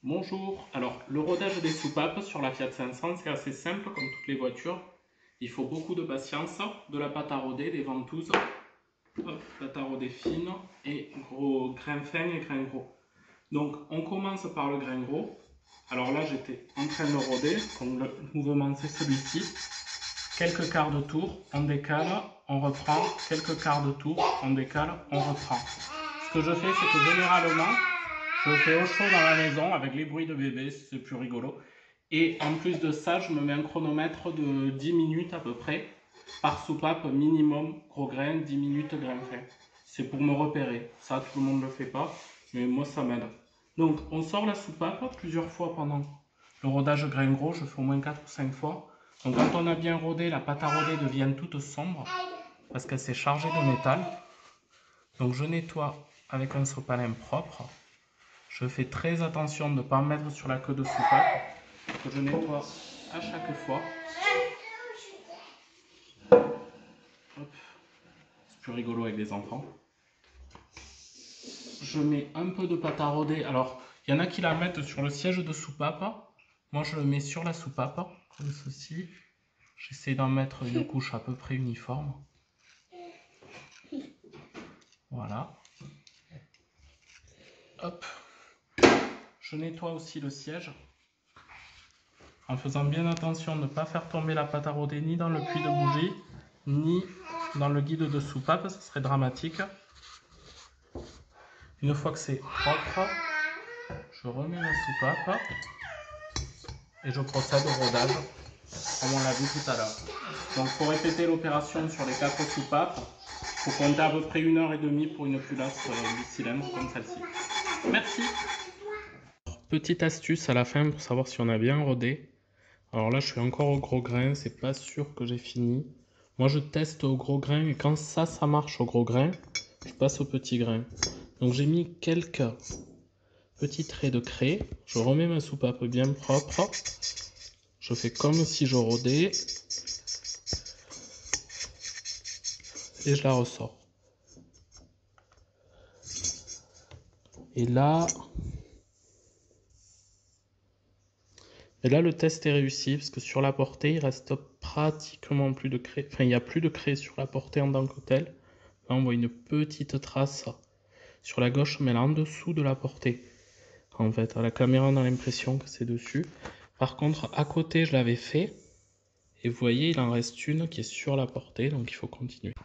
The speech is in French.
Bonjour, alors le rodage des soupapes sur la Fiat 500 c'est assez simple comme toutes les voitures. Il faut beaucoup de patience, de la pâte à rôder, des ventouses, pâte à rôder fine et gros grain fin et grain gros. Donc on commence par le grain gros. Alors là j'étais en train de rôder, donc le mouvement c'est celui-ci. Quelques quarts de tour, on décale, on reprend, quelques quarts de tour, on décale, on reprend. Ce que je fais c'est que généralement je fais au chaud dans la maison avec les bruits de bébé, c'est plus rigolo. Et en plus de ça, je me mets un chronomètre de 10 minutes à peu près par soupape minimum gros grain, 10 minutes grain fin. C'est pour me repérer. Ça, tout le monde ne le fait pas, mais moi ça m'aide. Donc on sort la soupape plusieurs fois pendant le rodage grain gros, je fais au moins 4 ou 5 fois. Donc quand on a bien rodé, la pâte à rôder devient toute sombre parce qu'elle s'est chargée de métal. Donc je nettoie avec un sopalin propre. Je fais très attention de ne pas mettre sur la queue de soupape, que je nettoie à chaque fois. C'est plus rigolo avec les enfants. Je mets un peu de pâte à rôder. Alors, il y en a qui la mettent sur le siège de soupape. Moi, je le mets sur la soupape, comme ceci. J'essaie d'en mettre une couche à peu près uniforme. Voilà. Hop. Je nettoie aussi le siège, en faisant bien attention de ne pas faire tomber la pâte à rôder ni dans le puits de bougie, ni dans le guide de soupape, ça serait dramatique. Une fois que c'est propre, je remets la soupape et je procède au rodage, comme on l'a vu tout à l'heure. Donc pour répéter l'opération sur les 4 soupapes, il faut compter à peu près 1h30 pour une culasse bicylindre comme celle-ci. Merci. Petite astuce à la fin pour savoir si on a bien rodé. Alors là je suis encore au gros grain, c'est pas sûr que j'ai fini. Moi je teste au gros grain et quand ça marche au gros grain, je passe au petit grain. Donc j'ai mis quelques petits traits de craie, je remets ma soupape bien propre, je fais comme si je rodais et je la ressors. Et là le test est réussi parce que sur la portée il reste pratiquement plus de craie, enfin il n'y a plus de craie sur la portée en tant que telle. Là on voit une petite trace sur la gauche mais là en dessous de la portée. En fait, à la caméra on a l'impression que c'est dessus. Par contre à côté je l'avais fait et vous voyez il en reste une qui est sur la portée, donc il faut continuer.